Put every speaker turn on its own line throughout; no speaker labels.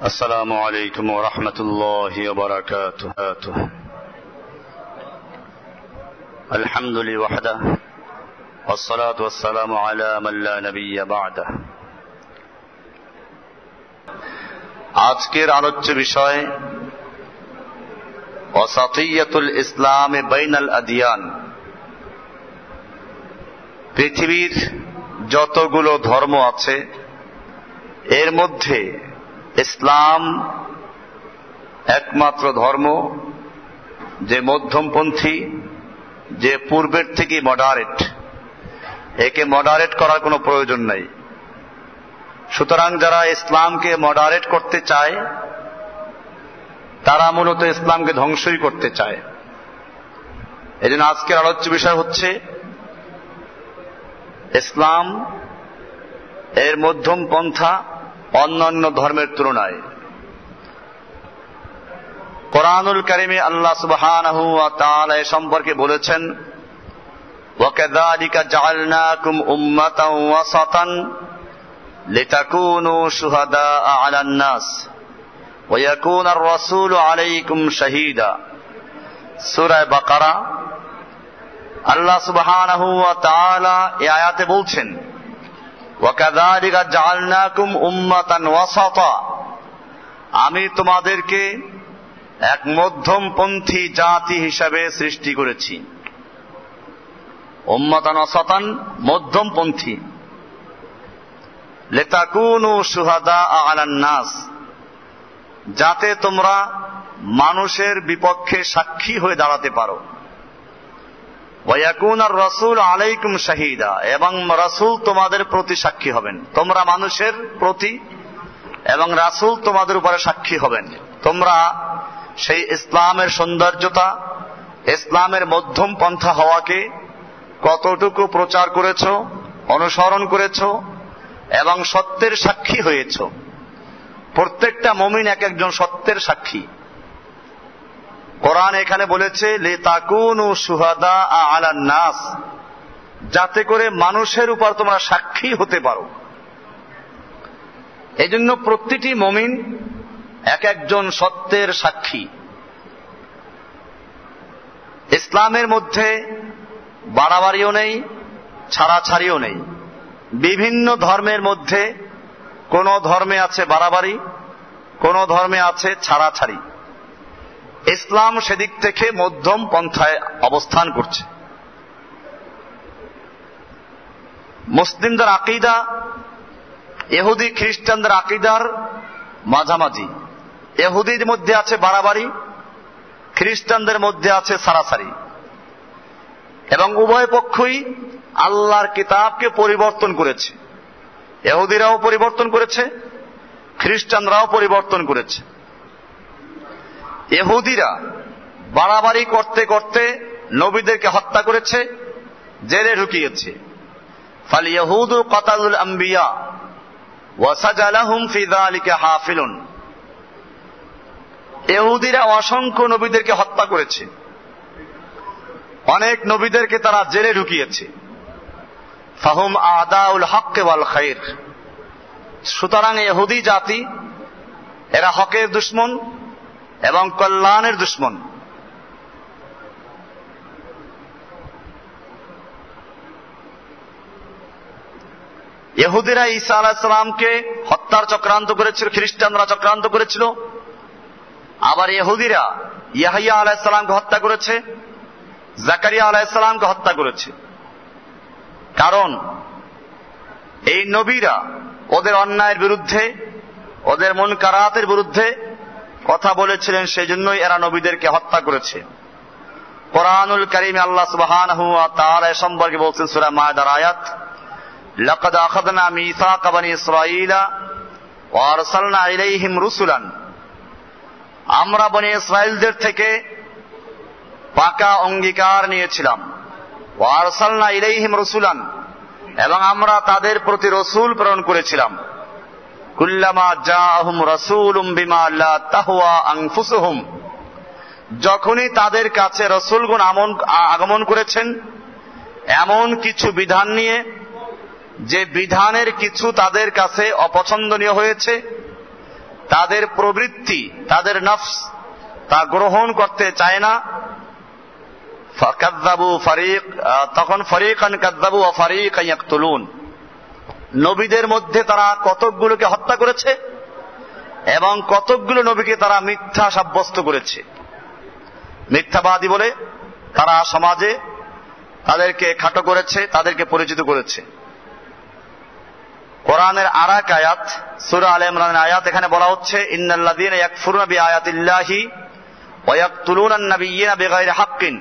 السلام عليكم ورحمة الله وبركاته. الحمد لله وحده والصلاة والسلام على من لا نبي بعده. আজকের আলোচ্য বিষয় ওয়াসাতিয়্যাতুল ইসলাম বাইনাল আদিয়ান। পৃথিবীর যতগুলো ধর্ম আছে এর মধ্যে ইসলাম একমাত্র ধর্ম যে মধ্যমপন্থী, যে পূর্বের থেকে মডারেট। একে মডারেট করার কোনো প্রয়োজন নাই। সুতরাং যারা ইসলামকে মডারেট করতে চায় তারা মূলত ইসলামকে ধ্বংসই করতে চায়। এজন্য আজকের আলোচ্য বিষয় হচ্ছে ইসলাম এর মধ্যম পন্থা অন্যান্য ধর্মের তুলনায়। কোরআনুল কারীমে আল্লাহ সুবহানাহু ওয়া তাআলা এ সম্পর্কে বলেছেন, ওয়াকাযালিকা জাআলনাকুম উম্মাতান ওয়াসাতান লিতাকুনু শুহাদাআ আলান নাস ওয়া ইয়াকুনার রাসূলু আলাইকুম শাহীদা। সূরা বাকারা আল্লাহ সুবহানাহু ওয়া তাআলা এই আয়াতে বলছেন, ওয়াকাযালিকা জাআলনাকুম উম্মাতান ওয়াসাতা, আমি তোমাদেরকে এক মধ্যমপন্থী জাতি হিসাবে সৃষ্টি করেছি। উম্মাতান ওয়াসাতান, মধ্যমপন্থী। লিতাকুনু শুহাদা আলান নাস, যাতে তোমরা মানুষের বিপক্ষে সাক্ষী হয়ে দাঁড়াতে পারো। ওয়া ইয়াকুনার রাসূল আলাইকুম শাহীদা, এবং রাসূল তোমাদের প্রতি সাক্ষী হবেন। তোমরা মানুষের প্রতি এবং রাসূল তোমাদের উপরে সাক্ষী হবেন। তোমরা সেই ইসলামের সৌন্দর্যতা, ইসলামের মধ্যম পন্থা হওয়াকে কতটুকু প্রচার করেছো, অনুসরণ করেছো এবং সত্যের সাক্ষী হয়েছো। প্রত্যেকটা মুমিন এক একজন সত্যের সাক্ষী। কোরআন এখানে বলেছে লিতাকুনু শুহাদা আলান নাস, যাতে করে মানুষের উপর তোমরা সাক্ষী হতে পারো। এজন্য প্রতিটি মুমিন এক একজন সত্যের সাক্ষী। ইসলামের মধ্যে বাড়াবাড়িও নেই, ছাড়াছাড়িও নেই। বিভিন্ন ধর্মের মধ্যে কোন ধর্মে আছে বাড়াবাড়ি, কোন ধর্মে আছে ছাড়াছাড়ি। ইসলাম সেদিক থেকে মধ্যম পন্থায় অবস্থান করছে। মুসলিমদের আকীদা ইহুদি খ্রিস্টানদের আকীদার মাঝামাঝি। ইহুদির মধ্যে আছে বাড়াবাড়ি, খ্রিস্টানদের মধ্যে আছে ছাড়াছাড়ি। এবং উভয় পক্ষই আল্লাহর কিতাবকে পরিবর্তন করেছে। ইহুদিরাও পরিবর্তন করেছে, খ্রিস্টানরাও পরিবর্তন করেছে। ইহুদিরা বাড়াবাড়ি করতে করতে নবীদেরকে হত্যা করেছে, জেলে ঢুকিয়েছে। ফাল ইয়াহুদু কাতালুল আম্বিয়া ওয়া সাজালাহুম ফি যালিকা হাফিলুন। ইহুদিরা অসংখ্য নবীদেরকে হত্যা করেছে, অনেক নবীদেরকে তারা জেলে ঢুকিয়েছে। ফাহুম আদাউল হক ওয়াল খায়র। সুতরাং ইহুদি জাতি এরা হকের দুশমন এবং কল্যাণের দুশমন। ইহুদিরা ঈসা আলাইহিস সালামকে হত্যার চক্রান্ত করেছিল, খ্রিস্টানরা চক্রান্ত করেছিল। আবার ইহুদিরা ইয়াহইয়া আলাইহিস সালামকে হত্যা করেছে, জাকারিয়া আলাইহিস সালামকে হত্যা করেছে। কারণ এই নবীরা ওদের অন্যায়ের বিরুদ্ধে, ওদের মুনকারাতের বিরুদ্ধে কথা বলেছিলেন, সেজন্যই এরা নবীদেরকে হত্যা করেছে। কোরআনুল কারীমে আল্লাহ সুবহানাহু ওয়া তাআলা সম্পর্কে বলছেন সূরা মায়দার আয়াত, লাকাদ আখাযনা মিসাকা বনি ইসরাঈলা ওয়া আরসালনা ইলাইহিম রুসুলান। আমরা বনি ইসরাঈলদের থেকে পাকা অঙ্গীকার নিয়েছিলাম। ওয়া আরসালনা ইলাইহিম রুসুলান, এবং আমরা তাদের প্রতি রাসূল প্রেরণ করেছিলাম। কুল্লামা জাআহুম রাসূলুম বিমা লা তাহওয়া আনফুসুহুম, যখনই তাদের কাছে রাসূলগণ আগমন করেছেন এমন কিছু বিধান নিয়ে যে বিধানের কিছু তাদের কাছে অপছন্দনীয় হয়েছে, তাদের প্রবৃত্তি, তাদের নফস তা গ্রহণ করতে চায় না। তখন ফরিকান কাযযাবু ওয়া ফরিকান ইয়াকতুলুন, নবীদের মধ্যে তারা কতকগুলোকে হত্যা করেছে এবং কতকগুলো নবীকে তারা মিথ্যা সাব্যস্ত করেছে। মিথ্যাবাদী বলে তারা সমাজে তাদেরকে খাটো করেছে, তাদেরকে পরিচিত করেছে। কোরআনের আরেক আয়াত সূরা আলে ইমরানের আয়াত, এখানে বলা হচ্ছে ইন্নাল্লাযীনা ইয়াকফুরুনা বিআয়াতিল্লাহি ওয়া ইয়াকতুলুনান নাবিয়্যিনা বিগাইরি হাক্কিন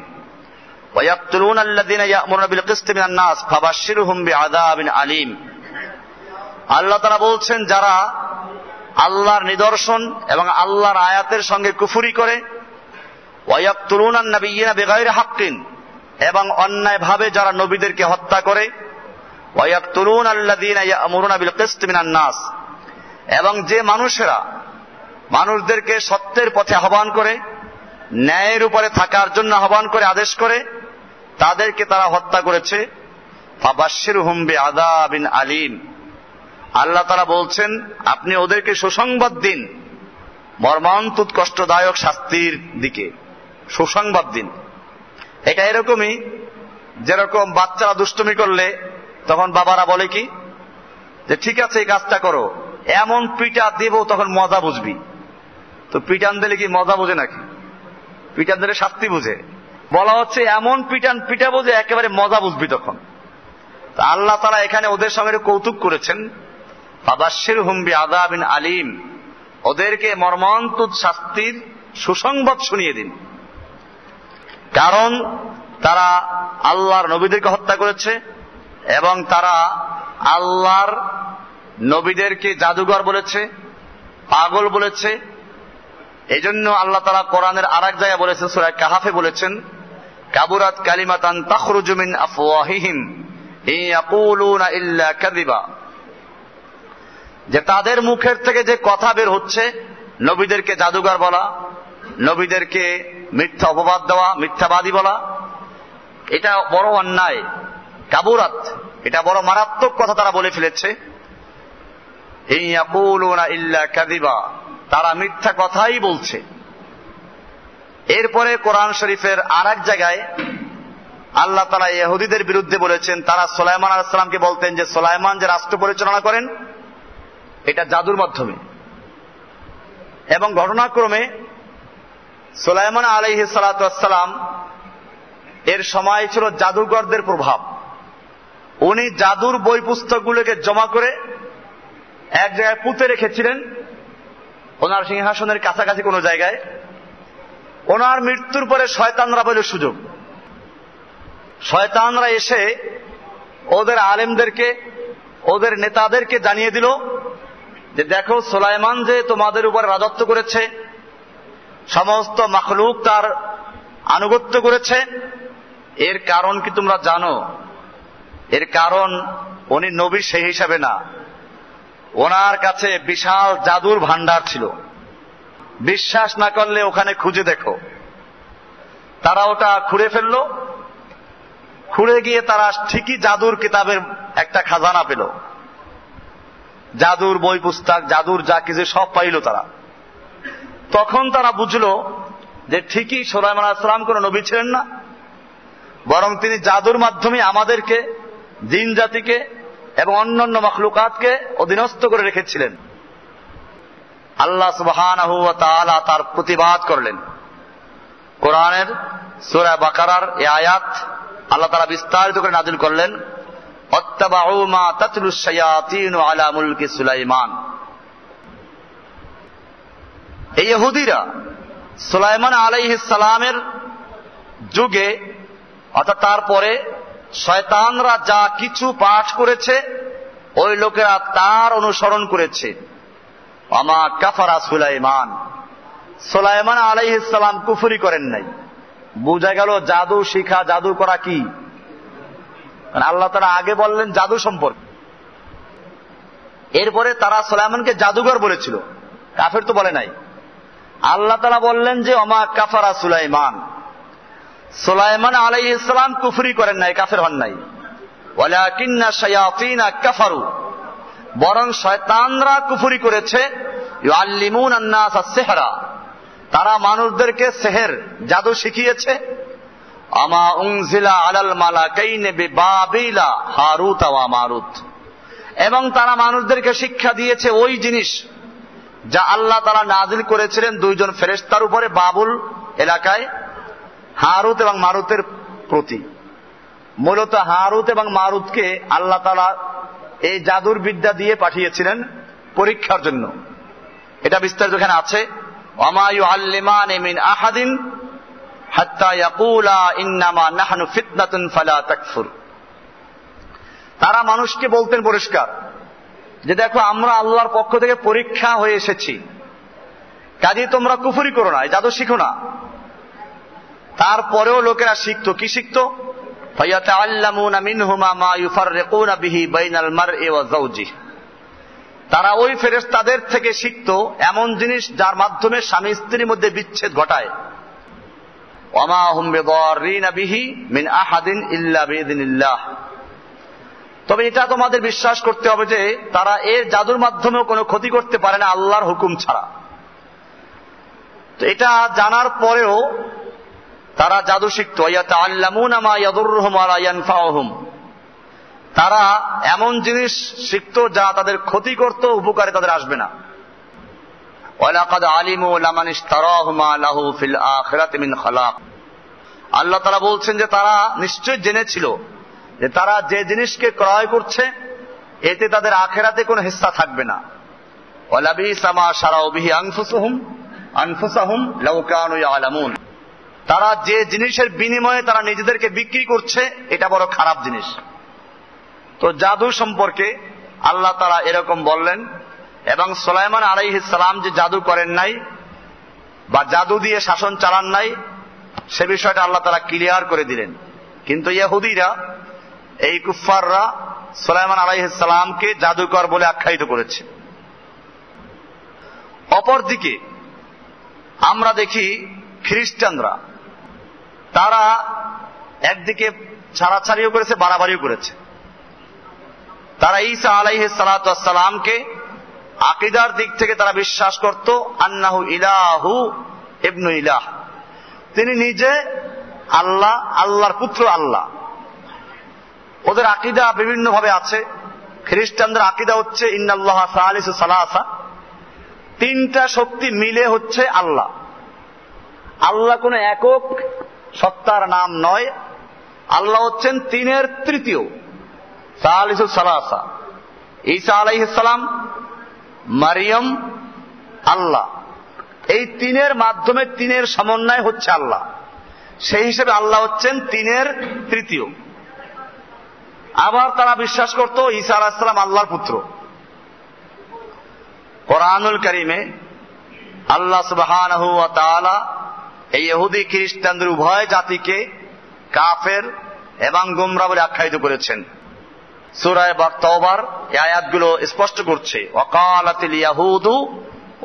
ওয়া ইয়াকতুলুনাল্লাযীনা ইয়া'মুরুনা বিল কিসতি মিনান নাস ফাবাশশিরহুম বিআযাবিন আলীম। আল্লাহ তাআলা বলছেন, যারা আল্লাহর নিদর্শন এবং আল্লাহর আয়াতের সঙ্গে কুফরি করে, ওয়া ইয়াকতুলুনান নাবিয়্যিনা বিগাইরি হাক্কিন, এবং অন্যায়ভাবে যারা নবীদেরকে হত্যা করে, ওয়া ইয়াকতুলুনাল্লাযীনা ইয়া'মুরুনা বিল কিসতি মিনান নাস, এবং যে মানুষেরা মানুষদেরকে সত্যের পথে আহ্বান করে, ন্যায়ের উপরে থাকার জন্য আহ্বান করে, আদেশ করে, তাদেরকে তারা হত্যা করেছে। ফাবাশশিরহুম বিআযাবিন আলীম, আল্লাহ তাআলা বলছেন আপনি ওদেরকে সুসংবাদ দিন মর্মান্তিক কষ্টদায়ক শাস্তির দিকে, সুসংবাদ দিন। এটা এরকমই যেরকম বাচ্চারা দুষ্টুমি করলে তখন বাবারা বলে কি, যে ঠিক আছে এই কাজটা করো, এমন পিটা দেব তখন মজা বুঝবি। তো পিটান দিলে কি মজা বোঝে নাকি? পিটান দিলে শাস্তি বুঝে। বলা হচ্ছে এমন পিটান পিটাবো যে একেবারে মজা বুঝবি তখন। তা আল্লাহ তাআলা এখানে ওদের সঙ্গে কৌতুক করেছেন, ফাবাশশিরহুম বিআযাবিন আলীম, ওদেরকে মর্মান্তিক শাস্তির সুসংবাদ শুনিয়ে দিন। কারণ তারা আল্লাহর নবীদেরকে হত্যা করেছে এবং তারা আল্লাহর নবীদেরকে জাদুঘর বলেছে, পাগল বলেছে। এই জন্য আল্লাহ তাআলা কোরআনের আরেক জায়গায় বলেছেন, সূরা কাহাফে বলেছেন, কাবুরাত কালিমাতান তাখরুজু মিন আফওয়াহিহিম ইয়াকুলুনা ইল্লা কাযিবা, যে তাদের মুখের থেকে যে কথা বের হচ্ছে, নবীদেরকে জাদুঘর বলা, নবীদেরকে মিথ্যা অপবাদ দেওয়া, মিথ্যাবাদী বলা, এটা বড় অন্যায়। কাবুরাত, এটা বড় মারাত্মক কথা তারা বলে ফেলেছে। ইয়াকুলুনা ইল্লা কাযিবা, তারা মিথ্যা কথাই বলছে। এরপরে কোরআন শরীফের আরেক জায়গায় আল্লাহ তাআলা ইহুদীদের বিরুদ্ধে বলেছেন, তারা সুলাইমান আলাইহিস সালামকে বলতেন যে সুলাইমান যে রাষ্ট্র পরিচালনা করেন এটা জাদুর মাধ্যমে। এবং ঘটনাক্রমে সুলাইমান আলাইহিস সালাতু ওয়াস সালাম এর সময় ছিল জাদুকরদের প্রভাব। উনি জাদুর বই পুস্তকগুলোকে জমা করে এক জায়গায় পুঁতে রেখেছিলেন ওনার সিংহাসনের কাছাকাছি কোনো জায়গায়। ওনার মৃত্যুর পরে শয়তানরা পেল সুযোগ। শয়তানরা এসে ওদের আলেমদেরকে, ওদের নেতাদেরকে জানিয়ে দিল যে দেখো সুলাইমান যে তোমাদের উপর রাজত্ব করেছে, সমস্ত মাখলুক তার আনুগত্য করেছে, এর কারণ কি তোমরা জানো? এর কারণ উনি নবী সেই হিসাবে না, ওনার কাছে বিশাল জাদুর ভান্ডার ছিল। বিশ্বাস না করলে ওখানে খুঁজে দেখো। তারা ওটা খুঁড়ে ফেললো। খুঁড়ে গিয়ে তারা ঠিকই জাদুর কিতাবের একটা খাজানা পেল, জাদুর বই পুস্তক, জাদুর যা কিছু সব পাইল তারা। তখন তারা বুঝলো যে ঠিকই সুলাইমান আলাইহিস সালাম কোন নবী ছিলেন না, বরং তিনি জাদুর মাধ্যমে আমাদেরকে, জিন জাতিকে এবং অন্যান্য মাখলুকাতকে অধীনস্থ করে রেখেছিলেন। আল্লাহ সুবহানাহু ওয়া তাআলা তার প্রতিবাদ করলেন। কোরআনের সূরা বাকারার এই আয়াত আল্লাহ তাআলা বিস্তারিত করে নাযিল করলেন, অত্তাবাউ মা তাতলুশ শায়াতিনু আলা মুলকি সুলাইমান। এই ইহুদিরা সুলাইমান আলাইহিস সালামের যুগে, অর্থাৎ তারপরে শয়তানরা যা কিছু পাঠ করেছে ওই লোকেরা তার অনুসরণ করেছে। আমা কাফারা সুলাইমান, সুলাইমান আলাইহিস সালাম কুফরি করেন নাই। বোঝা গেল জাদু শিখা, জাদু করা কি। আল্লাহ তাআলা আগে বললেন জাদু সম্পর্কে, এরপরে তারা সুলাইমানকে জাদুঘর বলেছিল, কাফের তো বলে নাই। আল্লাহ তাআলা বললেন যে আমা কাফারা সুলাইমান, সুলাইমান আলাইহিস সালাম কুফরি করেন নাই, কাফের হন নাই। ওয়ালাকিন্না শায়াতিনা কাফারু, বরং শয়তানরা কুফরি করেছে। ইউআল্লিমুনা আন-নাস আস-সিহরা, তারা মানুষদেরকে সেহের জাদু শিখিয়েছে। আমা উনজিলা আলাল মালাকাইনি বিবাবিলা হারুত ওয়া মারুত, এবং তারা মানুষদেরকে শিক্ষা দিয়েছে ওই জিনিস যা আল্লাহ তাআলা নাজিল করেছিলেন দুইজন ফেরেশতার উপরে বাবুল এলাকায়, হারুত এবং মারুতের প্রতি। মূলত হারুত এবং মারুতকে আল্লাহ তাআলা এই জাদুর বিদ্যা দিয়ে পাঠিয়েছিলেন পরীক্ষার জন্য। এটা বিস্তারিত এখানে আছে। ওয়ামা ইউআল্লিমানি মিন আহাদিন হাত্তা ইয়াকুলা ইন্নামা নাহনু ফিতনাতুন ফালা তাকফুর। তারা মানুষকে বলতেন পরিষ্কার যে দেখো আমরা আল্লাহর পক্ষ থেকে পরীক্ষা হয়ে এসেছি, কাজেই তোমরা কুফরি করো না, জাদু শিখো না। তারপরেও লোকেরা শিখতো, কি শিখতো? ফায়াতাআল্লামুনা মিনহুমা মা ইউফাররিকুনা বিহি বাইনাল মারই ওয়া যাওজিহি, তারা ওই ফেরেশতাদের থেকে শিখতো এমন জিনিস যার মাধ্যমে স্বামী স্ত্রীর মধ্যে বিচ্ছেদ ঘটায়। ওয়ামা হুম বিদাররিনা বিহি মিন আহাদিন ইল্লা বিইذنিল্লাহ। তবে এটা তোমাদের বিশ্বাস করতে হবে যে তারা এর জাদুর মাধ্যমেও কোনো ক্ষতি করতে পারে না আল্লাহর হুকুম ছাড়া। তো এটা জানার পরেও তারা জাদু শিখতো। ইয়াতাআল্লামুনা মা ইয়াদুররুহুম ওয়া লা ইয়ানফাউহুম, তারা এমন জিনিস শিখতো যা তাদের ক্ষতি করত, উপকারে তাদের আসবে না। ওয়ালাকাদ আলিমু লামান ইশতারাহু মা লাহু ফিল আখিরাতি মিন খালাক, আল্লাহ তাআলা বলছেন যে তারা নিশ্চয় জেনেছিল যে তারা যে জিনিসকে ক্রয় করছে এতে তাদের আখিরাতে কোনো হিস্সা থাকবে না। ওয়ালা বিসা মা শারাউ বিহি আনফুসাহুম লাউ কানু ইয়ালামুন, তারা যে জিনিসের বিনিময়ে তারা নিজেদেরকে বিক্রি করছে এটা বড় খারাপ জিনিস। তো জাদু সম্পর্কে আল্লাহ তাআলা এরকম বললেন, এবং সুলাইমান আলাইহিস সালাম যে জাদু করেন নাই বা জাদু দিয়ে শাসন চালান নাই সে বিষয়টা আল্লাহ তাআলা ক্লিয়ার করে দিলেন। কিন্তু ইহুদিরা, এই কুফফাররা সুলাইমান আলাইহিস সালামকে জাদুকর বলে আখ্যায়িত করেছে। অপরদিকে আমরা দেখি খ্রিস্টানরা, তারা একদিকে ছাড়াছাড়িও করেছে, বাড়াবাড়িও করেছে। তারা ঈসা আলাইহিস সালাতু ওয়াস সালামকে আকীদার দিক থেকে তারা বিশ্বাস করত আন্নাহু ইলাহু ইবনু ইলাহ, তিনি নিজে আল্লাহ, আল্লাহর পুত্র আল্লাহ। ওদের আকীদা বিভিন্ন ভাবে আছে। খ্রিস্টানদের আকীদা হচ্ছে ইন্নাল্লাহা সালিসু সালাসা, তিনটা শক্তি মিলে হচ্ছে আল্লাহ। আল্লাহ কোন একক সত্তার নাম নয়, আল্লাহ হচ্ছেন তিনের তৃতীয়, সালিসু সালাসা। ঈসা আলাইহিস সালাম, মারিয়াম, আল্লাহ, এই তিনের মাধ্যমে তিনের সমন্বয় হচ্ছে আল্লাহ। সেই হিসেবে আল্লাহ হচ্ছেন তিনের তৃতীয়। আবার তারা বিশ্বাস করত ঈসা আলাইহিস সালাম আল্লাহর পুত্র। কোরআনুল কারীমে আল্লাহ সুবহানাহু ওয়া তাআলা এই ইহুদি খ্রিস্টানদের উভয় জাতিকে কাফের এবং গোমরা বলে আখ্যায়িত করেছেন। সূরা তাওবার এই আয়াতগুলো স্পষ্ট করছে, ওয়াকালাতিল ইয়াহুদু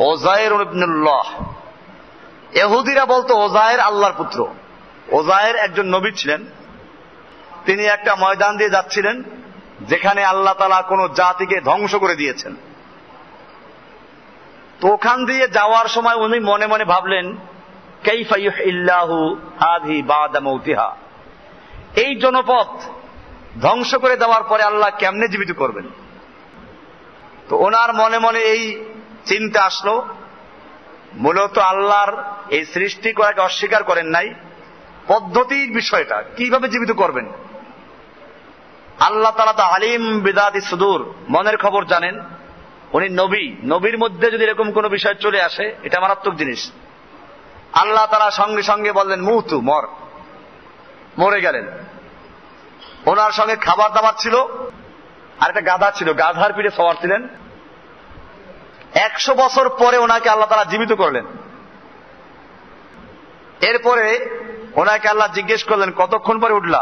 উযাইর ইবনুল্লাহ, ইহুদিরা বলতো উযাইর আল্লাহর পুত্র। উযাইর একজন নবী ছিলেন, তিনি একটা ময়দান দিয়ে যাচ্ছিলেন যেখানে আল্লাহ তাআলা কোন জাতিকে ধ্বংস করে দিয়েছেন। তো ওখান দিয়ে যাওয়ার সময় উনি মনে মনে ভাবলেন, কাইফা ইউহিল্লাহু হাযিহি বাদা মাউতিহা, এই জনপদ ধ্বংস করে দেওয়ার পরে আল্লাহ কেমনে জীবিত করবেন। তো ওনার মনে মনে এই চিন্তা আসলো। মূলত আল্লাহর এই সৃষ্টি করাকে অস্বীকার করেন নাই, পদ্ধতির বিষয়টা কিভাবে জীবিত করবেন। আল্লাহ তাআলা তো আলিম বিদাতি সুদূর, মনের খবর জানেন। উনি নবী, নবীর মধ্যে যদি এরকম কোন বিষয় চলে আসে এটা মারাত্মক জিনিস। আল্লাহ তাআলা সঙ্গে সঙ্গে বললেন মুতু, মরে গেলেন। ওনার সঙ্গে খাবার দাবার ছিল, আর একটা গাধা ছিল, গাধার পিঠে সওয়ার ছিলেন। 100 বছর পরে ওনাকে আল্লাহ তাআলা জীবিত করলেন। এরপরে ওনাকে আল্লাহ জিজ্ঞেস করলেন কতক্ষণ পরে উঠলা।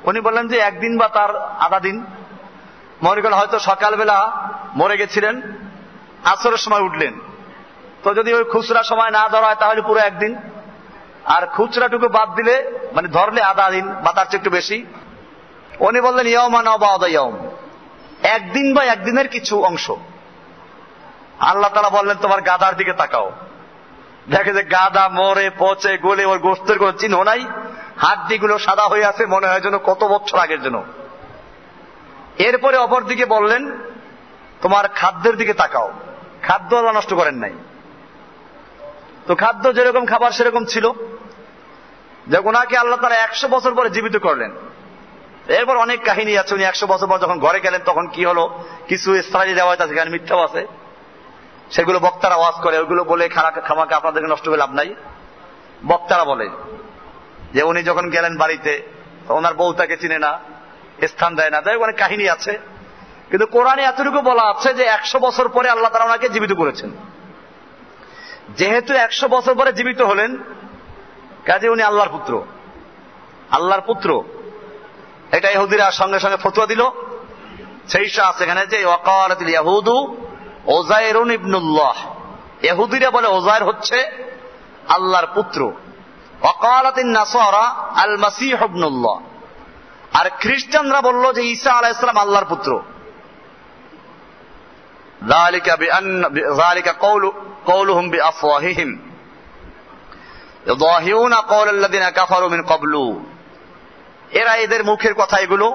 উনি বললেন যে একদিন বা তার আধা দিন। মনে করেন হয়তো সকালবেলা মরে গেছিলেন, আসরের সময় উঠলেন। তো যদি ওই খুচরা সময় না ধরা হয় তাহলে পুরো একদিন, আর খুচরাটুকু বাদ দিলে মানে ধরলে আধা দিন বা তার চেয়ে একটু বেশি। উনি বললেন ইয়াওমান ওয়া বা'দা ইয়াওম, একদিন বা একদিনের কিছু অংশ। আল্লাহ তাআলা বললেন তোমার গাধার দিকে তাকাও, দেখে যে গাধা মরে পচে গলে ওর গোস্তের কোনো চিহ্ন নাই, হাড্ডিগুলো সাদা হয়ে আছে, মনে হয় যেন কত বছর আগের জন্য। এরপরে অপর দিকে বললেন তোমার খাদ্যের দিকে তাকাও, খাদ্য আল্লাহ নষ্ট করেন নাই। তো খাদ্য যেরকম খাবার সেরকম ছিল, যে ওনাকে আল্লাহ তাআলা 100 বছর পরে জীবিত করলেন। এরপর অনেক কাহিনী আছে, উনি 100 বছর পর যখন ঘরে গেলেন তখন কি হলো, কিছু ইসরায়েলি রেওয়ায়েত আছে, সেখানে মিথ্যাও আছে, সেগুলো বক্তারা ওয়াজ করে, ওইগুলো বলে খামাকে আপনাদেরকে নষ্ট করে লাভ নাই। বক্তারা বলে যে উনি যখন গেলেন বাড়িতে ওনার বউ তাকে চিনে না, স্থান দেয় না, তাই অনেক কাহিনী আছে। কিন্তু কোরআনে এতটুকু বলা আছে যে 100 বছর পরে আল্লাহ তাআলা ওনাকে জীবিত করেছেন। যেহেতু 100 বছর পরে জীবিত হলেন, কাজে উনি আল্লাহর পুত্র, আল্লাহর পুত্র। এটা ইহুদিরা সঙ্গে সঙ্গে ফতোয়া দিল। সেই সেখানে যে ওয়াকালাতিল ইয়াহুদু উযায়রুন ইবনুল্লাহ, ইহুদিরা বলে উযায়র হচ্ছে আল্লাহর পুত্র। ওয়াকালাতিন নাসারা আল মাসীহ ইবনুল্লাহ, আর খ্রিস্টানরা বলল যে ঈসা আলাইহিস সালাম আল্লাহর পুত্র। যালিকা কওলুহুম বিআফওয়াহিহিম ইউদাহিউনা কওলাল্লাযিনা কাফারু মিন ক্বাবলু, এরা এদের মুখের কথা এগুলো,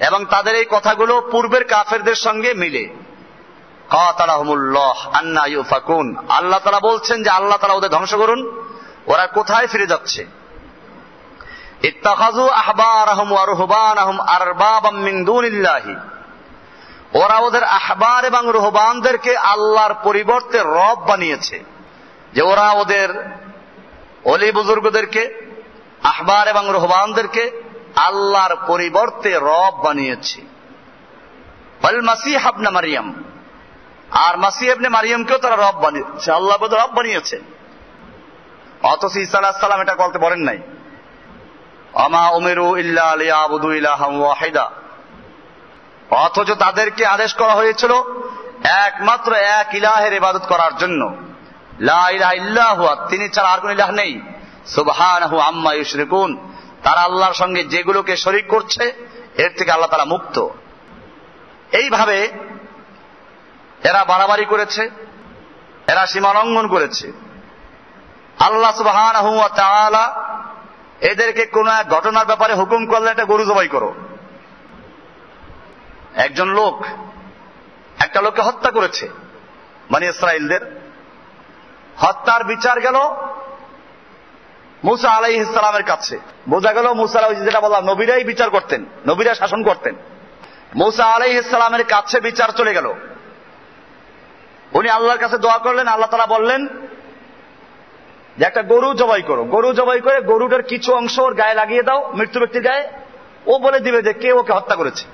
এবং তাদের এই কথাগুলো পূর্বের কাফেরদের সঙ্গে মিলে। কাতালাহুমুল্লাহ আন্না ইউফাকুন, আল্লাহ তাআলা বলছেন যে আল্লাহ তাআলা ওদের ধ্বংস করুন, ওরা কোথায় ফিরে যাচ্ছে। ইত্তাখাযু আহবারাহুম ওয়া রুহবানাহুম আরবাবাম মিন দুনিল্লাহি, ওরা ওদের আহবার এবং রুহবানদেরকে আল্লাহর পরিবর্তে রব বানিয়েছে। যে ওরা ওদের অলি বুজুর্গদেরকে, আহবার এবং রুহবানদেরকে আল্লাহর পরিবর্তে রব বানিয়েছে। ওয়াল মাসীহ ইবনে মারইয়াম, আর মাসীহ ইবনে মারইয়ামকেও তারা রব বানিয়েছে, আল্লাহ বলে রব বানিয়েছে। অথচ ঈসা আলাইহিস সালাম এটা বলতে বলেন নাই। আমা উমিরু ইল্লা লিয়াবুদু ইলাহাম ওয়াহিদা, অথচ তাদেরকে আদেশ করা হয়েছিল একমাত্র এক ইলাহের ইবাদত করার জন্য। লা ইলাহা ইল্লা হুয়া, তিনি ছাড়া আর কোন ইলাহ নেই। সুবহানাহু আম্মা ইউশরিকুন, তারা আল্লাহর সঙ্গে যেগুলোকে শরীক করছে এর থেকে আল্লাহ তাআলা মুক্ত। এইভাবে এরা বাড়াবাড়ি করেছে, এরা সীমা লঙ্ঘন করেছে। আল্লাহ সুবহানাহু ওয়া তাআলা এদেরকে কোন এক ঘটনার ব্যাপারে হুকুম করলেন, একটা গরু জবাই করো। একজন লোক একটা লোককে হত্যা করেছে, বনী ইসরাইলদের। হত্যার বিচার গেল মুসা আলাইহিস সালামের কাছে। বোঝা গেল মুসা, যেটা বললাম, নবীরাই বিচার করতেন, নবীরা শাসন করতেন। মুসা আলাইহিস সালামের কাছে বিচার চলে গেল। উনি আল্লাহর কাছে দোয়া করলেন, আল্লাহ তাআলা বললেন যে একটা গরু জবাই করো। গরু জবাই করে গরুটার কিছু অংশ ওর গায়ে লাগিয়ে দাও, মৃত্যু ব্যক্তির গায়ে। ও বলে দিবে যে কে ওকে হত্যা করেছে।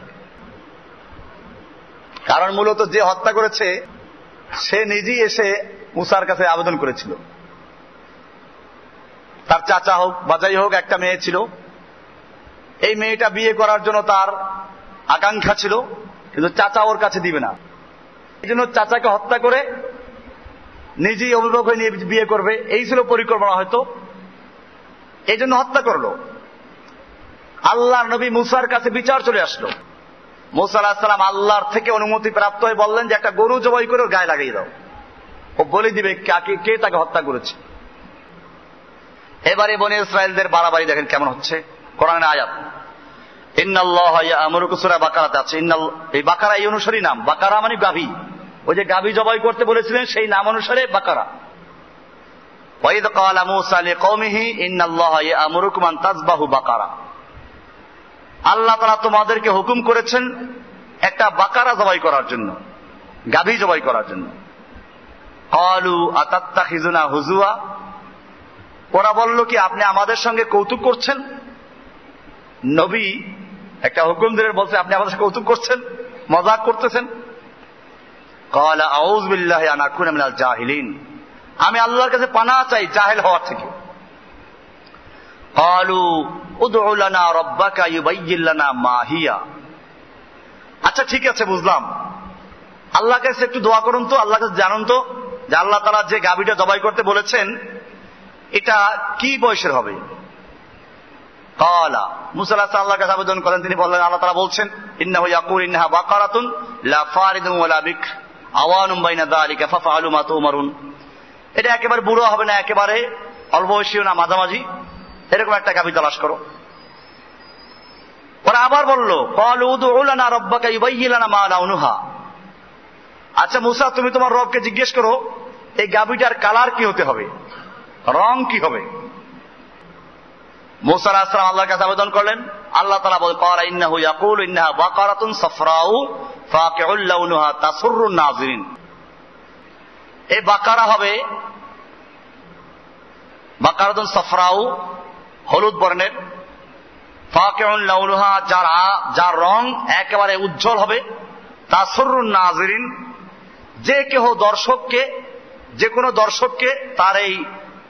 কারণ মূলত যে হত্যা করেছে সে নিজেই এসে মুসার কাছে আবেদন করেছিল। তার চাচা হোক বা যাই হোক, একটা মেয়ে ছিল। এই মেয়েটা বিয়ে করার জন্য তার আকাঙ্ক্ষা ছিল, কিন্তু চাচা ওর কাছে দিবে না। এই জন্য চাচাকে হত্যা করে নিজেই অভিভাবক হয়ে নিয়ে বিয়ে করবে, এই ছিল পরিকল্পনা হয়তো। এই জন্য হত্যা করলো। আল্লাহর নবী মুসার কাছে বিচার চলে আসলো। মুসা আলাইহিস সালাম আল্লাহর থেকে অনুমতি প্রাপ্ত হয়ে বললেন যে একটা গরু জবাই করে ওর গায়ে লাগিয়ে দাও, ও বলে দিবে কে তাকে হত্যা করেছে। এবারে বনী ইসরাইলদের বাড়াবাড়ি দেখেন কেমন হচ্ছে। কোরআনের আয়াত, ইন্নাল্লাহা ইয়া'মুরুকুম, সূরা বাকারাতে আছে। এই বাকারা এই অনুসারী নাম, বাকারা মানে গাভী। ওই যে গাভী জবাই করতে বলেছিলেন সেই নাম অনুসারে বাকারা। ওয়াইদ ক্বালা মূসা লিকওমিহি ইন্নাল্লাহা ইয়া'মুরুকুম আন তাযবাহু বাকারা, আল্লাহ তাআলা তোমাদেরকে হুকুম করেছেন একটা বাকারা জবাই করার জন্য, গাভী জবাই করার জন্য। ক্বালু আতাত্তাখিযুনা হুজুয়া, ওরা বলল কি আপনি আমাদের সঙ্গে কৌতুক করছেন? নবী একটা হুকুম দিয়ে বলছে আপনি আমাদের সঙ্গে কৌতুক করছেন, মজাক করতেছেন। ক্বালা আউযু বিল্লাহি আন আকুনা মিনাল জাহিলিন, আমি আল্লাহর কাছে পানাহ চাই জাহেল হওয়ার থেকে। ক্বালু উদউ লানা রাব্বাকা ইউবাইয়্যিন লানা মা হিয়া, আচ্ছা ঠিক আছে বুঝলাম, আল্লাহর কাছে একটু দোয়া করুন তো, আল্লাহর কাছে জানুন তো যে আল্লাহ তাআলা যে গাভীটা জবাই করতে বলেছেন এটা কি বয়সের হবে। ক্বালা, মুসা আলাইহিস সালাম আল্লাহর কাছে আবেদন করেন, তিনি বললেন, আল্লাহ তাআলা বলছেন ইন্নাহু ইয়াকুল ইন্নাহা বাকারাতুন লা ফারিদুন ওয়ালা বিক, আওয়ানুম বাইনা যালিকা ফাফআলু মা তুমারুন। এটা একেবারে বুড়ো হবে না, একেবারে অল্প বয়সীও না, মাঝামাঝি এরকম একটা গাভী তালাশ করো। ওরা আবার বলল ক্বালু উদউ লানা রাব্বাকা ইউবায়্যিন লানা মা লাউনুহা। আচ্ছা মুসা, তুমি তোমার রবকে জিজ্ঞেস করো এই গাভীটার কালার কি হতে হবে, রং কি হবে। মুসা আলাইহিস সালাম আল্লাহর কাছে আবেদন করলেন। আল্লাহ তাআলা বলেন ক্বালা ইন্নাহু ইয়াকুলু ইন্নাহা বাকারাতুন সাফরাউ ফাকিউল লাউনুহা তাসুররুন নাযিরিন। এই বাকারা হবে, বাকারাতুন সাফরাউ হলুদ বর্ণের, ফাকিউল লাউনুহা যার রং একেবারে উজ্জ্বল হবে, তাসুররুন নাযিরিন যে কেহ দর্শককে, যে কোনো দর্শককে তার এই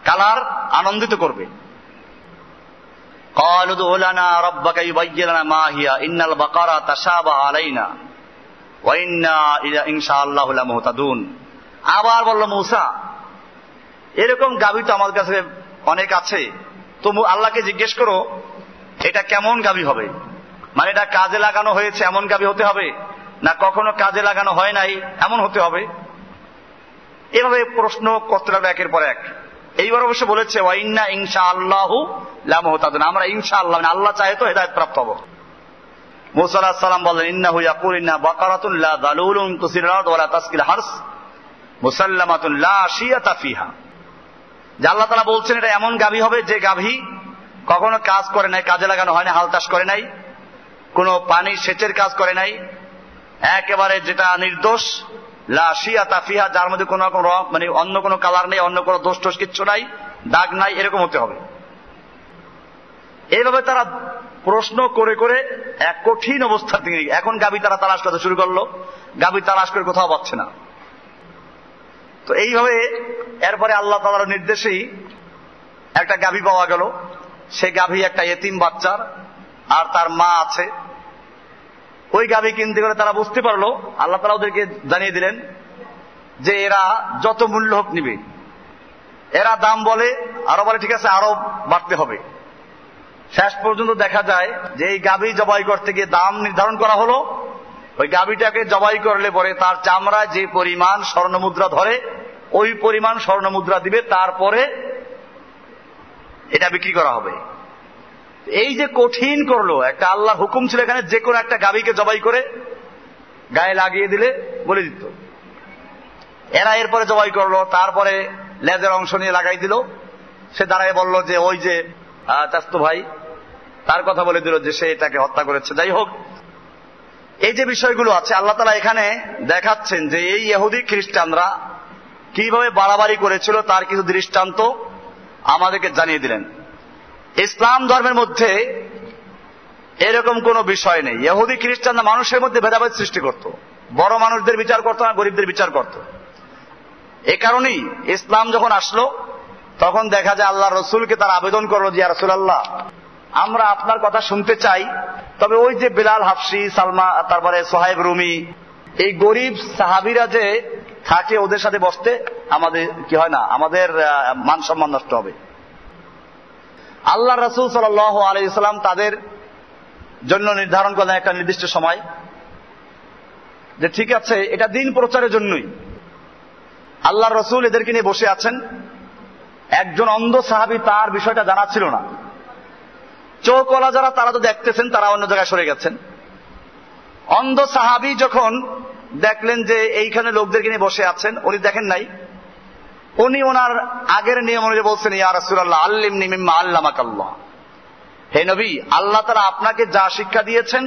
কালার আনন্দিত করবে। ক্বালু উদউ লানা রাব্বাকা ইউবায়্যিন লানা মা হিয়া ইন্নাল বাকারা তাশাবাহা আলাইনা ওয়া ইন্না ইনশাআল্লাহু লামুহতাদুন। আবার বলল মূসা, এরকম গাভী তো আমার কাছে অনেক আছে, তুমি আল্লাহকে জিজ্ঞেস করো এটা কেমন গাভী হবে, মানে এটা কাজে লাগানো হয়েছে এমন গাভী হতে হবে, না কখনো কাজে লাগানো হয় নাই এমন হতে হবে। এভাবে প্রশ্ন করতে লাগলো একের পর এক। এইবার অবশ্য বলেছে ওয়া ইন্না ইনশাআল্লাহু লামুহতাদুন, আমরা ইনশাআল্লাহ মানে আল্লাহ চাহে তো হেদায়েত প্রাপ্ত হব। মূসা আলাইহিস সালাম বলেন ইন্নাহু ইয়াকুল ইন্না বাকারাতুন লা যালুলুন তুসিরুল আরদ ওয়া লা তাসকিল হারস মুসাল্লামাতুন লা শিয়াতা ফিহা। যে আল্লাহ তাআলা বলছেন এটা এমন গাভী হবে যে গাভী কখনো কাজ করে নাই, কাজে লাগানো হয় না, হাল চাষ করে নাই, কোনো পানি সেচের কাজ করে নাই, একেবারে যেটা নির্দোষ, লা শিয়াতা ফিহা যার মধ্যে কোনো রকম মানে অন্য কোনো কালার নেই, অন্য কোনো দোষ টোষ কিচ্ছু নাই, দাগ নাই, এরকম হতে হবে। এইভাবে তারা প্রশ্ন করে করে এক কঠিন অবস্থার দিকে এখন গাভী তারা তালাশ করতে শুরু করলো। গাভী তালাশ করে কোথাও পাচ্ছে না। তো এইভাবে এরপরে আল্লাহ তাআলার নির্দেশেই একটা গাভী পাওয়া গেল। সে গাভী একটা এতিম বাচ্চার, আর তার মা আছে। ওই গাভী কিনতে গেলে তারা বুঝতে পারলো, আল্লাহ তাআলা ওদেরকে জানিয়ে দিলেন যে এরা যত মূল্য হোক নিবে। এরা দাম বলে, আরো বলে ঠিক আছে আরো বাড়তে হবে। শেষ পর্যন্ত দেখা যায় যে এই গাভী জবাই করতে গিয়ে দাম নির্ধারণ করা হলো। ওই গাভীটাকে জবাই করলে পরে তার চামড়ায় যে পরিমাণ স্বর্ণমুদ্রা ধরে ওই পরিমাণ স্বর্ণমুদ্রা দিবে, তারপরে এটা বিক্রি করা হবে। এই যে কঠিন করলো, একটা আল্লাহর হুকুম ছিল এখানে যে কোনো একটা গাভীকে জবাই করে গায়ে লাগিয়ে দিলে বলে দিত। এরা এরপরে জবাই করলো, তারপরে লেজের অংশ নিয়ে লাগাই দিল। সে দাঁড়ায় বলল যে ওই যে চাস্তো ভাই, তার কথা বলে দিল যে সে এটাকে হত্যা করেছে। যাই হোক, এই যে বিষয়গুলো আছে আল্লাহ তাআলা এখানে দেখাচ্ছেন যে এই ইহুদি খ্রিস্টানরা কিভাবে বাড়াবাড়ি করেছিল তার কিছু দৃষ্টান্ত আমাদেরকে জানিয়ে দিলেন। ইসলাম ধর্মের মধ্যে এরকম কোনো বিষয় নেই। ইহুদি খ্রিস্টানরা মানুষের মধ্যে ভেদাভেদ সৃষ্টি করত, বড় মানুষদের বিচার করত না, গরিবদের বিচার করত। এ কারণেই ইসলাম যখন আসলো তখন দেখা যায় আল্লাহ রসুলকে তার আবেদন করলো যে ইয়া রাসূলুল্লাহ, আমরা আপনার কথা শুনতে চাই, তবে ওই যে বিলাল হাফসি, সালমা, তারপরে সোহাইব রুমি, এই গরিব সাহাবীরা যে থাকে ওদের সাথে বসতে আমাদের কি হয় না, আমাদের মান সম্মান নষ্ট হবে। আল্লাহ রাসূল সাল্লাল্লাহু আলাইহি সাল্লাম তাদের জন্য নির্ধারণ করলেন একটা নির্দিষ্ট সময়, যে ঠিক আছে এটা দিন প্রচারের জন্যই। আল্লাহ রসুল এদেরকে নিয়ে বসে আছেন। একজন অন্ধ সাহাবী, তার বিষয়টা জানা ছিল না। চোখওয়ালা যারা তারা তো দেখতেছেন, তারা অন্য জায়গায় সরে গেছেন। অন্ধ সাহাবী যখন দেখলেন যে এইখানে লোকদেরকে নিয়ে বসে আছেন, উনি দেখেন নাই, উনি ওনার আগের নিয়ম অনুযায়ী বলছেন ইয়া রাসূলুল্লাহ আল্লিমনি মিম্মা আল্লামাকাল্লাহ, হে নবী আল্লাহ তাআলা আপনাকে যা শিক্ষা দিয়েছেন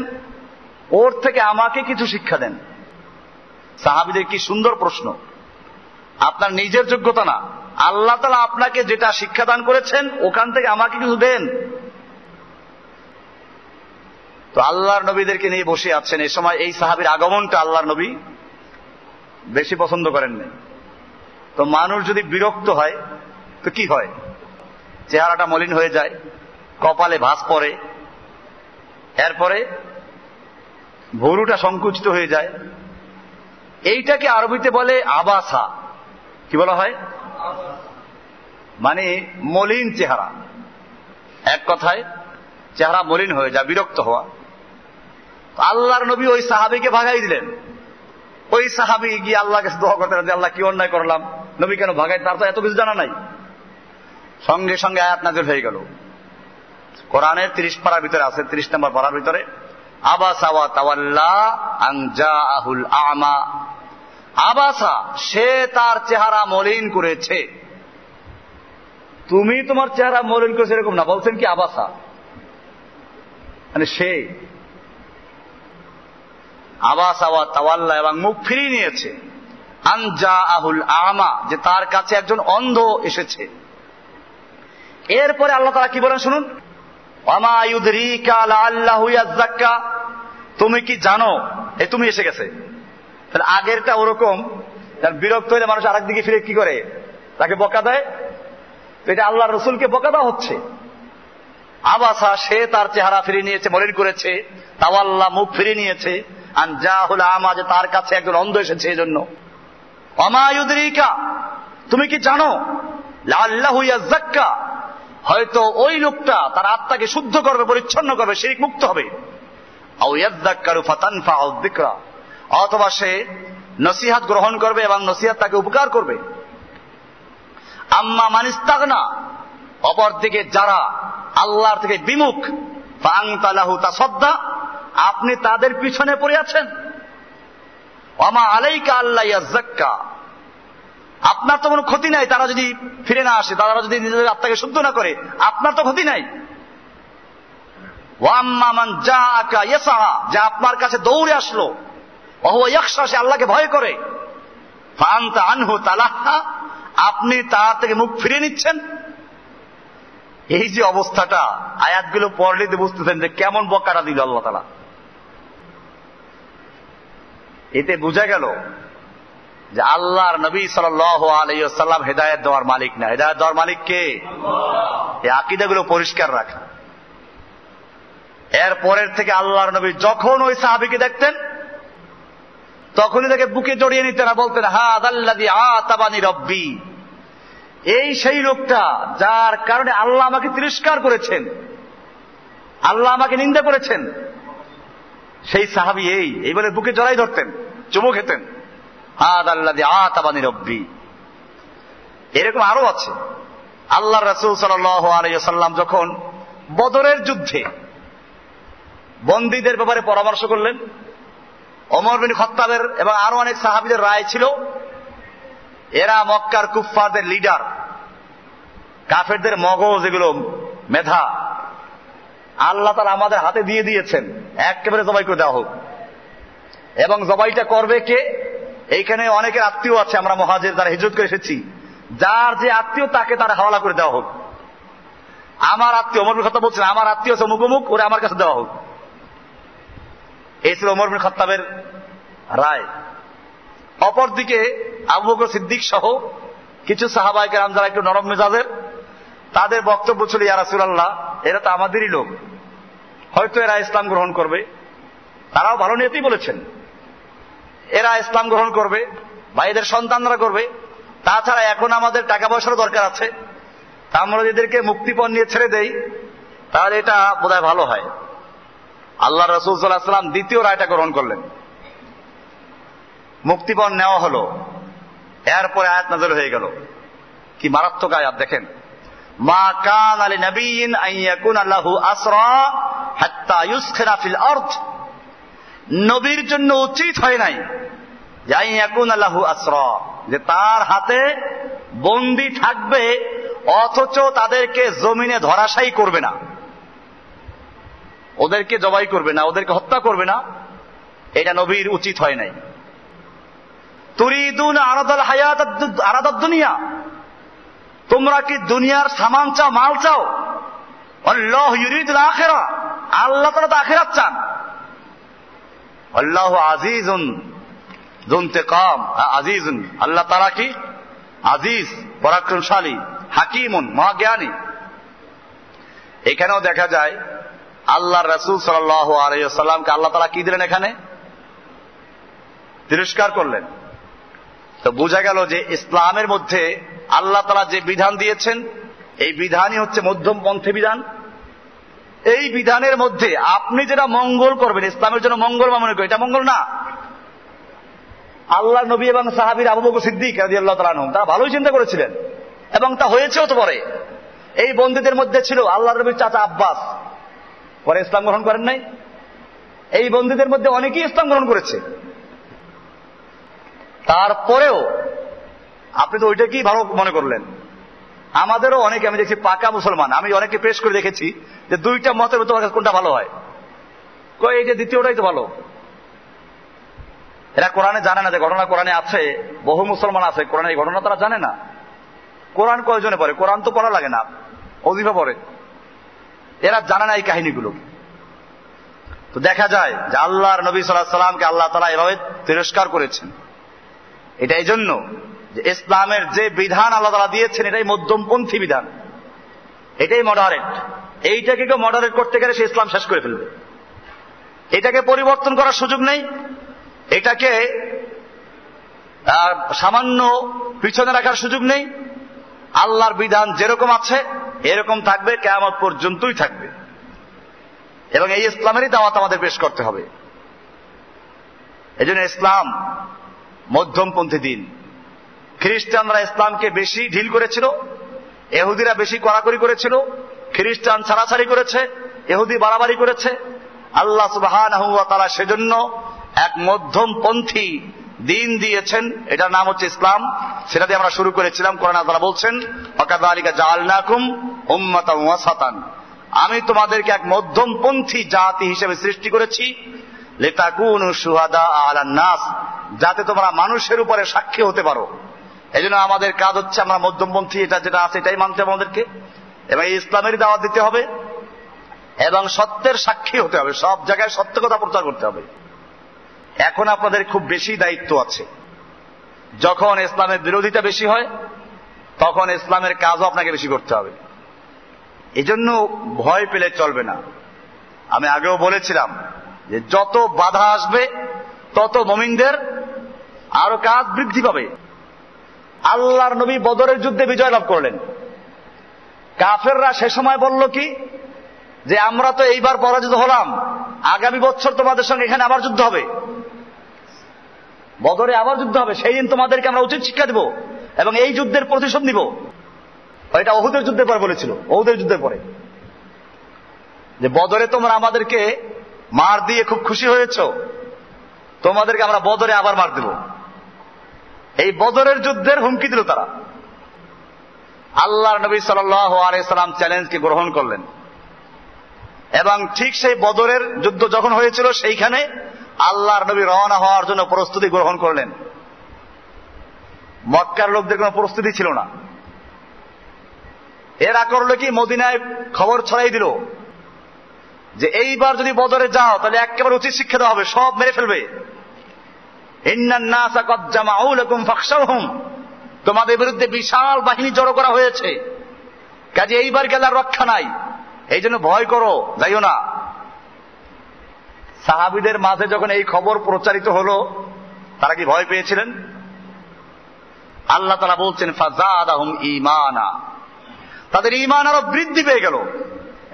ওর থেকে আমাকে কিছু শিক্ষা দেন। সাহাবীদের কি সুন্দর প্রশ্ন! আপনার নিজের যোগ্যতা না, আল্লাহ তাআলা আপনাকে যেটা শিক্ষাদান করেছেন ওখান থেকে আমাকে কিছু দেন। তো আল্লাহর নবীদেরকে নিয়ে বসে আছেন। এই সময় এই সাহাবীর আগমনটা আল্লাহর নবী বেশি পছন্দ করেন না। তো মানুষ যদি বিরক্ত হয় তো কি হয়, চেহারাটা মলিন হয়ে যায়, কপালে ভাঁজ পড়ে, এরপরে ভুরুটা সংকুচিত হয়ে যায়। এইটাকে আরবিতে বলে আবাসা। কি বলা হয়? মানে মলিন চেহারা। এক কথায় চেহারা মলিন হয়ে যায়, বিরক্ত হওয়া। আল্লাহর নবী ওই সাহাবীকে ভাগাই দিলেন। ওই সাহাবী গিয়ে আল্লাহর কাছে দোয়া করতেন যে আল্লাহ কি অন্যায় করলাম, নবী কেন ভাগাই, তার তো এত কিছু জানা নাই। সঙ্গে সঙ্গে আয়াত নাযিল হয়ে গেল। কোরআনের 30 পারার ভিতরে আছে, 30 নম্বর পারার ভিতরে, আবাসা ওয়া তাওয়াল্লা আন জাআহুল আ'মা। আবাসা, সে তার চেহারা মলিন করেছে। তুমি তোমার চেহারা মলিন করেছে এরকম না, বলছেন কি আবাসা, মানে সে আবাসা ওয়া তাওয়াল্লা, এবং মুখ ফিরিয়ে নিয়েছে, আন জাআহুল আ'মা, যে তার কাছে একজন অন্ধ এসেছে। এরপরে আল্লাহ তাআলা কি বলেন শুনুন, ওয়ামা ইউদরিকা লাআল্লাহু ইয়াযাক্কা, তুমি কি জানো, এই তুমি এসে গেছে। তাহলে আগেরটা ওরকম, তার বিরক্ত হলে মানুষ আরেকদিকে ফিরে কি করে, তাকে বকা দেয়। তো এটা আল্লাহর রাসূলকে বকা দেওয়া হচ্ছে। আবাসা, সে তার চেহারা ফিরিয়ে নিয়েছে, মলিন করেছে, তাওয়াল্লা, মুখ ফিরিয়ে নিয়েছে, আন জাআহুল আ'মা, যে তার কাছে একজন অন্ধ এসেছে এজন্য। ওয়ামা ইউদরিকা, তুমি কি জানো, লাআল্লাহু ইয়াযাক্কা, হয়তো ওই লোকটা তার আত্মাকে শুদ্ধ করবে, পরিচ্ছন্ন করবে, শিরক মুক্ত হবে। আও ইয়াযাক্কারু ফাতানফাউ যিকরা, অথবা সে নসিহত গ্রহণ করবে এবং নসিহত তাকে উপকার করবে। আম্মা মান ইস্তাগনা, অপরদিকে যারা আল্লাহর থেকে বিমুখ, ফাআনতা লাহু তাসাদ্দা, আপনি তাদের পিছনে পড়ে আছেন। ওয়ামা আলাইকা আল্লা ইয়াযাক্কা, আপনার তো কোনো ক্ষতি নাই, তারা যদি ফিরে না আসে, তারা যদি নিজেদের আত্মাকে শুদ্ধ না করে, আপনার তো ক্ষতি নাই। ওয়াম্মা মান জাআকা ইয়াসা, যে আপনার কাছে দৌড়ে আসলো, ওয়া হুয়া ইয়াখশা, সে আল্লাহকে ভয় করে, ফাআনতা আনহু তালাহা, আপনি তার থেকে মুখ ফিরিয়ে নিচ্ছেন। এই যে অবস্থাটা, আয়াতগুলো পড়লে বুঝতেছেন যে কেমন বকাটা দিল আল্লাহ তাআলা। এতে বোঝা গেল যে আল্লাহর নবী সাল্লাল্লাহু আলাইহি ওয়াসাল্লাম হেদায়েত দেওয়ার মালিক না, হেদায়েত দেওয়ার মালিক কে? আল্লাহ। এই আকীদাগুলো পরিষ্কার রাখা। এর পরের থেকে আল্লাহর নবী যখন ওই সাহাবীকে দেখতেন, তখনই তাকে বুকে জড়িয়ে নিতেন আর বলতেন, হাযাল্লাযী আতাবানি রাব্বী, এই সেই লোকটা যার কারণে আল্লাহ আমাকে তিরস্কার করেছেন, আল্লাহ আমাকে নিন্দা করেছেন, সেই সাহাবী এই বলে বুকে জড়াই ধরতেন, চুমু খেতেন, হাযাল্লাযী আতাবানি রাব্বী। এরকম আরো আছে। আল্লাহর রাসূল সাল্লাল্লাহু আলাইহি ওয়াসাল্লাম যখন বদরের যুদ্ধে বন্দীদের ব্যাপারে পরামর্শ করলেন, ওমর বিন খাত্তাবের এবং আরো অনেক সাহাবীদের রায় ছিল, এরা মক্কার কুফফারদের লিডার, কাফেরদের মগজ, এগুলো মেধা আল্লাহ তাআলা আমাদের হাতে দিয়ে দিয়েছেন, একেবারে জবাই করে দেওয়া হোক। এবং জবাইটা করবে কে? এইখানে অনেকের আত্মীয় আছে, আমরা মুহাজির যারা হিজরত করে এসেছি, যার যে আত্মীয় তাকে তার হাওয়ালা করে দেওয়া হোক। আমার আত্মীয়, ওমর বিন খাত্তাব বলছেন, আমার আত্মীয় আছে অমুক অমুক, ওরা আমার কাছে দেওয়া হোক। এই ছিল ওমর বিন খাত্তাবের রায়। অপরদিকে আবু বকর সিদ্দিক সহ কিছু সাহাবায়ে কেরাম যারা একটু নরম মেজাজের, তাদের বক্তব্য ছিল, ইয়া রাসূলুল্লাহ, এরা তো আমাদেরই লোক, হয়তো এরা ইসলাম গ্রহণ করবে। তারাও ভালো নিয়তেই বলেছেন, এরা ইসলাম গ্রহণ করবে বা এদের সন্তানরা করবে, তাছাড়া এখন আমাদের টাকা পয়সারও দরকার আছে, তা আমরা এদেরকে মুক্তিপণ নিয়ে ছেড়ে দেই, তাহলে এটা বোধহয় ভালো হয়। আল্লাহ রাসূল সাল্লাল্লাহু আলাইহি ওয়াসাল্লাম দ্বিতীয় রায়টা গ্রহণ করলেন, মুক্তিপণ নেওয়া হলো। এরপরে আয়াত নাযিল হয়ে গেল, কি মারাত্মক আয়াত দেখেন, মা কানা লিনাবিয়্যিন আন ইয়াকুনা লাহু আসরা হাত্তা ইউসখিনা ফিল আরদ, নবীর জন্য উচিত হয় নাই যে আন ইয়াকুনা লাহু আসরা, যে তার হাতে বন্দী থাকবে অথচ তাদেরকে জমিনে ধরাশায়ী করবে না, ওদেরকে জবাই করবে না, ওদেরকে হত্যা করবে না, এটা নবীর উচিত হয় নাই। তুরিদুনা আরাদাল আরাদাদ দুনিয়া, তোমরা কি দুনিয়ার সামান চাও, মাল চাও? আল্লাহু ইউরিদুল আখিরা, আল্লাহ তাআলা তো আখিরাত চান। আল্লাহু আজিজুন যু ইন্তিকাম, আজিজুন, আল্লাহ তাআলা কি আজিজ, পরাক্রমশালী, হাকিমুন, মহাজ্ঞানী। এখানেও দেখা যায় আল্লাহর রাসূল সাল্লাল্লাহু আলাইহি ওয়াসাল্লামকে আল্লাহ তাআলা কি দিলেন, এখানে তিরস্কার করলেন। তো বোঝা গেল যে ইসলামের মধ্যে আল্লাহ তাআলা যে বিধান দিয়েছেন, এই বিধানই হচ্ছে মধ্যম পন্থী বিধান। এই বিধানের মধ্যে আপনি যেটা মঙ্গল করবেন, ইসলামের জন্য মঙ্গল মনে করেন, এটা মঙ্গল না। আল্লাহ নবী এবং সাহাবীর আবু বকর সিদ্দিক রাদিয়াল্লাহু তাআলা আনহু তারা ভালোই চিন্তা করেছিলেন, এবং তা হয়েছেও তো পরে। এই বন্দীদের মধ্যে ছিল আল্লাহ নবীর চাচা আব্বাস, পরে ইসলাম গ্রহণ করেন নাই। এই বন্দীদের মধ্যে অনেকেই ইসলাম গ্রহণ করেছে। তারপরেও আপনি তো ওইটাকেই ভালো মনে করলেন। আমাদেরও অনেকে আমি দেখছি পাকা মুসলমান, আমি অনেকে পেশ করে দেখেছি যে দুইটা মতের তোমার কোনটা ভালো হয়, এই যে দ্বিতীয়টাই তো ভালো। এরা কোরআনে জানে না যে ঘটনা কোরআনে আছে, বহু মুসলমান আছে কোরআনে এই ঘটনা তারা জানে না। কোরআন কয়জনে পড়ে? কোরআন তো পড়া লাগে না, অজিফা পড়ে। এরা জানে না এই কাহিনীগুলো। তো দেখা যায় যে আল্লাহর নবী সাল্লাল্লাহু আলাইহি সাল্লামকে আল্লাহ তাআলা এভাবে তিরস্কার করেছেন। এটা এই জন্য যে ইসলামের যে বিধান আল্লাহ তাআলা দিয়েছেন এটাই মধ্যমপন্থী বিধান, এটাই মডারেট। এইটাকে কেউ মডারেট করতে গেলে সে ইসলাম শেষ করে ফেলবে। এটাকে পরিবর্তন করার সুযোগ নেই, এটাকে সামান্য পিছনে রাখার সুযোগ নেই। আল্লাহর বিধান যেরকম আছে এরকম থাকবে, কিয়ামত পর্যন্তই থাকবে। এবং এই ইসলামেরই দাওয়াত আমাদের পেশ করতে হবে। এজন্য ইসলাম মধ্যমপন্থী দিন। খ্রিস্টানরা ইসলামকে বেশি ঢিল করেছিল, ইহুদিরা বেশি কড়াকড়ি করেছিল। খ্রিস্টান ছাড়াছাড়ি করেছে, ইহুদি বাড়াবাড়ি করেছে। আল্লাহ সুবহানাহু ওয়া তাআলা সেজন্য এক মধ্যমপন্থী দিন দিয়েছেন, এটার নাম হচ্ছে ইসলাম। সেটা দিয়ে আমরা শুরু করেছিলাম। কোরআন আল্লাহ বলছেন, ওয়াকাযালিকা জাআলনাকুম উম্মাতান ওয়াসাতান, আমি তোমাদেরকে এক মধ্যমপন্থী জাতি হিসেবে সৃষ্টি করেছি, লিতাকুনু শুহাদা আলান নাস, যাতে তোমরা মানুষের উপরে সাক্ষী হতে পারো। এই জন্য আমাদের কাজ হচ্ছে আমরা মধ্যমপন্থী, এটা যেটা আছে এটাই মানতে হবে আমাদেরকে, এবং এই ইসলামেরই দাওয়াত দিতে হবে, এবং সত্যের সাক্ষী হতে হবে। সব জায়গায় সত্য কথা প্রচার করতে হবে। এখন আপনাদের খুব বেশি দায়িত্ব আছে। যখন ইসলামের বিরোধিতা বেশি হয় তখন ইসলামের কাজও আপনাকে বেশি করতে হবে। এই জন্য ভয় পেলে চলবে না। আমি আগেও বলেছিলাম যে যত বাধা আসবে তত মুমিনদের আরো কাজ বৃদ্ধি পাবে। আল্লাহর নবী বদরের যুদ্ধে বিজয় লাভ করলেন। কাফেররা সে সময় বলল কি, যে আমরা তো এইবার পরাজিত হলাম, আগামী বছর তোমাদের সঙ্গে এখানে আবার যুদ্ধ হবে, বদরে আবার যুদ্ধ হবে, সেই দিন তোমাদেরকে আমরা উচিত শিক্ষা দেব এবং এই যুদ্ধের প্রতিশোধ নিব। এটা উহুদের যুদ্ধের পরে বলেছিল, উহুদের যুদ্ধের পরে, যে বদরে তোমরা আমাদেরকে মার দিয়ে খুব খুশি হয়েছ, তোমাদেরকে আমরা বদরে আবার মার দেব। এই বদরের যুদ্ধের হুমকি দিল তারা। আল্লাহর নবী সাল্লাল্লাহু আলাইহি সাল্লাম চ্যালেঞ্জকে গ্রহণ করলেন, এবং ঠিক সেই বদরের যুদ্ধ যখন হয়েছিল সেইখানে আল্লাহর নবী রওনা হওয়ার জন্য প্রস্তুতি গ্রহণ করলেন। মক্কার লোকদের কোনো প্রস্তুতি ছিল না। এরা করলো কি, মদিনায় খবর ছড়াই দিল যে এইবার যদি বদরে যাও তাহলে একেবারে উচিত শিক্ষা দেওয়া হবে, সব মেরে ফেলবে। ইন্নান নাসা ক্বাদ জামাউ লাকুম ফাখশাউহুম, তোমাদের বিরুদ্ধে বিশাল বাহিনী জড়ো করা হয়েছে, কাজে এইবার গেলে আর রক্ষা নাই, এই জন্য ভয় করো, যাইও না। সাহাবীদের মাঝে যখন এই খবর প্রচারিত হলো তারা কি ভয় পেয়েছিলেন? আল্লাহ তাআলা বলছেন, ফাযাদাহুম ঈমানা, তাদের ঈমান আরো বৃদ্ধি পেয়ে গেল,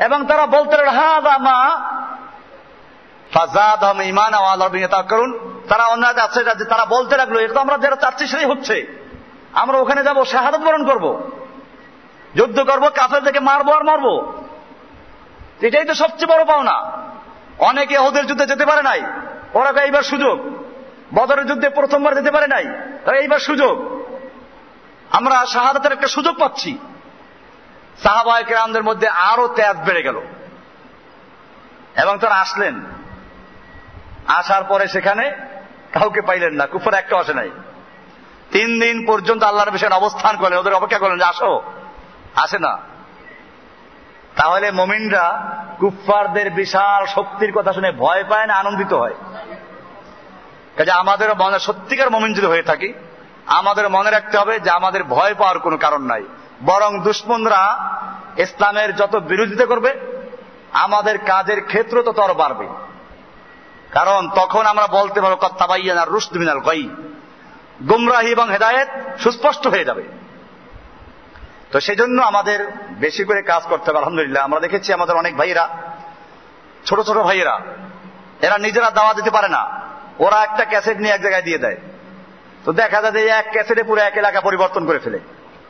এবং তারা বলতে লাগলো হাযা মা ফাযাদাহুম ঈমানা ওয়া আলা রাব্বিহিম ইয়াতাওয়াক্কালুন। তারা অন্যায় আছে যে তারা বলতে লাগলো, এটা তো আমরা যারা চাচ্ছি সেটাই হচ্ছে, আমরা ওখানে যাব, শাহাদাত বরণ করব, যুদ্ধ করব, কাফেরদেরকে মারবো আর মারবো, এটাই তো সবচেয়ে বড় পাওনা। অনেকে উহুদের যুদ্ধে যেতে পারে নাই, ওরা এইবার সুযোগ। বদরের যুদ্ধে প্রথমবার যেতে পারে নাই, এইবার সুযোগ, আমরা শাহাদাতের একটা সুযোগ পাচ্ছি। সাহাবায়ে কেরামদের মধ্যে আরো তেজ বেড়ে গেল, এবং তারা আসলেন। আসার পরে সেখানে কাউকে পাইলেন না, কুফার একটা আসে নাই। 3 দিন পর্যন্ত আল্লাহর নবী সেখানে অবস্থান করলেন, ওদের অপেক্ষা করলেন যে আসো, আসে না। তাহলে মুমিনরা কুফফারদের বিশাল শক্তির কথা শুনে ভয় পায় না, আনন্দিত হয়। কাজে আমাদের মনে সত্যিকার মুমিন যদি হয়ে থাকি, আমাদের মনে রাখতে হবে যে আমাদের ভয় পাওয়ার কোনো কারণ নাই, বরং দুশমনরা ইসলামের যত বিরোধিতা করবে আমাদের কাজের ক্ষেত্র তত আরো বাড়বে। কারণ তখন আমরা বলতে পারবো ক্বাদ তাবায়্যানা আর-রুশদ মিনাল গাই, গুমরাহি এবং হেদায়েত সুস্পষ্ট হয়ে যাবে। তো সেই জন্য আমাদের বেশি করে কাজ করতে হবে। আলহামদুলিল্লাহ আমরা দেখেছি আমাদের অনেক ভাইয়েরা, ছোট ছোট ভাইয়েরা, এরা নিজেরা দাওয়া দিতে পারে না, ওরা একটা ক্যাসেট নিয়ে এক জায়গায় দিয়ে দেয়, তো দেখা যায় যে এক ক্যাসেটে পুরো এক এলাকা পরিবর্তন করে ফেলে।